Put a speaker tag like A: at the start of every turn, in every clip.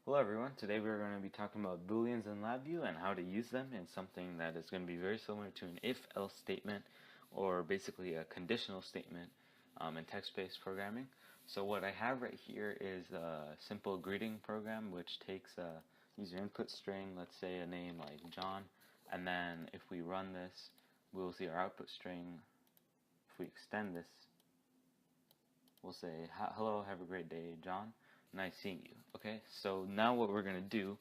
A: Hello everyone, today we're going to be talking about Booleans in LabVIEW and how to use them in something that is going to be very similar to an if-else statement, or basically a conditional statement in text-based programming. So what I have right here is a simple greeting program which takes a user input string, let's say a name like John, and then if we run this, we'll see our output string. If we extend this, we'll say, hello, have a great day, John. Nice seeing you. Okay, so now what we're going to do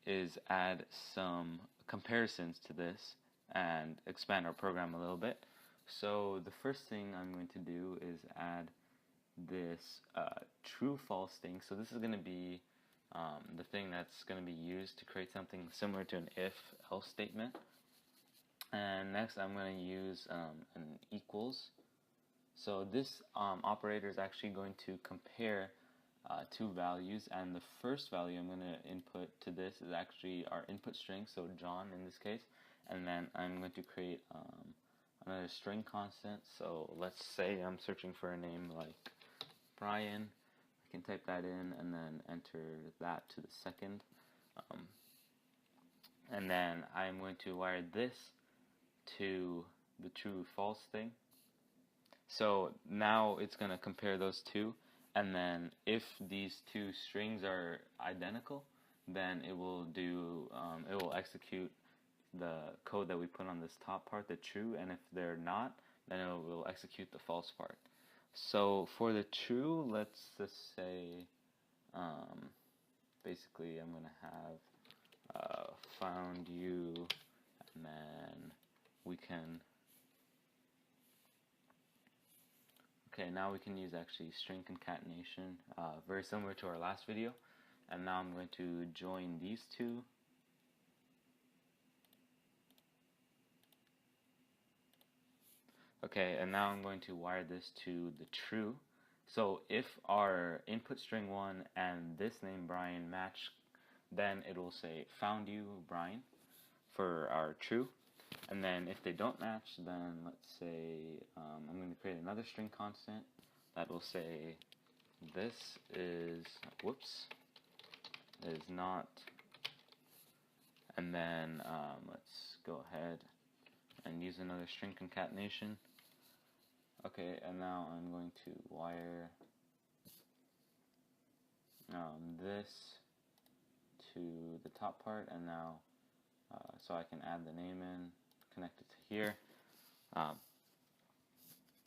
A: is add some comparisons to this and expand our program a little bit. So the first thing I'm going to do is add this true-false thing. So this is going to be the thing that's going to be used to create something similar to an if-else statement. And next I'm going to use an equals. So this operator is actually going to compare two values, and the first value I'm going to input to this is actually our input string, so John in this case, and then I'm going to create another string constant. So let's say I'm searching for a name like Brian. I can type that in and then enter that to the second, and then I'm going to wire this to the true false thing. So now it's going to compare those two, and then if these two strings are identical, then it will execute the code that we put on this top part, the true, and if they're not, then it will execute the false part. So for the true, let's just say basically I'm going to have found you, and then we can okay, now we can use actually string concatenation, very similar to our last video. And now I'm going to join these two. Okay, and now I'm going to wire this to the true. So if our input string 1 and this name Brian match, then it will say found you Brian for our true. And then if they don't match, then let's say I'm going to create another string constant that will say this is, is not, and then let's go ahead and use another string concatenation. Okay, and now I'm going to wire this to the top part, and now so I can add the name in, connect it to here,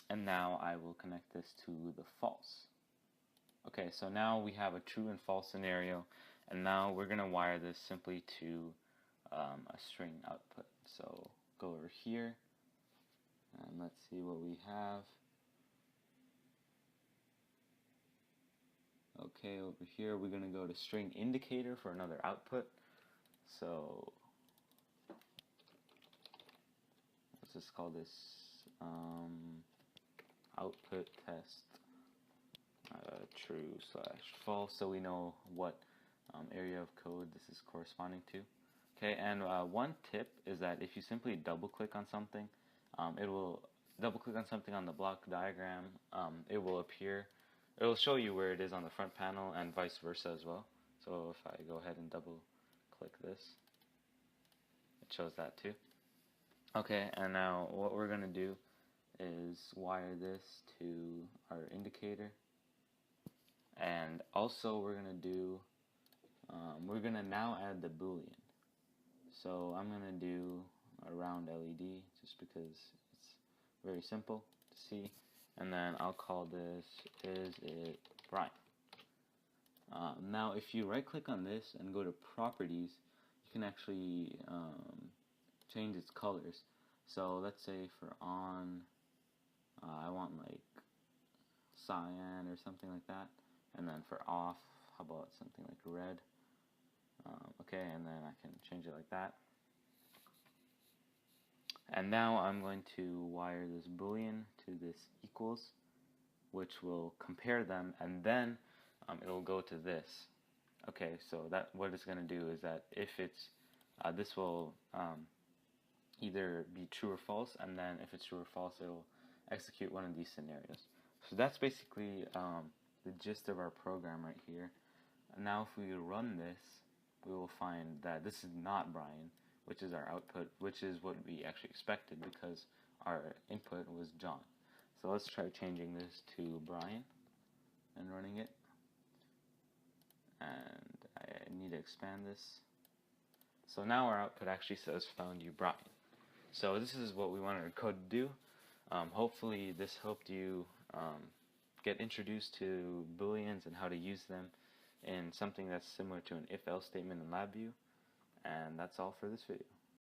A: and now I will connect this to the false. Okay, so now we have a true and false scenario, and now we're going to wire this simply to a string output. So go over here, and let's see what we have. Okay, over here we're going to go to string indicator for another output. So let's just call this output test true / false, so we know what area of code this is corresponding to. Okay, and one tip is that if you simply double click on something, it will double click on something on the block diagram, it will show you where it is on the front panel, and vice versa as well. So if I go ahead and double click this, it shows that too. Okay, and now what we're going to do is wire this to our indicator, and also we're going to do we're going to now add the Boolean. So I'm going to do a round LED just because it's very simple to see, and then I'll call this is it Brian. Now if you right click on this and go to properties, you can actually change its colors. So let's say for on I want like cyan or something like that, and then for off, how about something like red? Okay, and then I can change it like that. And now I'm going to wire this Boolean to this equals, which will compare them, and then it'll go to this. Okay, so that what it's going to do is that if it's this will either be true or false, and then if it's true or false, it'll execute one of these scenarios. So that's basically the gist of our program right here. Now if we run this, we will find that this is not Brian, which is our output, which is what we actually expected because our input was John. So let's try changing this to Brian and running it. And I need to expand this. So now our output actually says found you Brian. So this is what we wanted our code to do. Hopefully this helped you get introduced to Booleans and how to use them in something that's similar to an if-else statement in LabVIEW. And that's all for this video.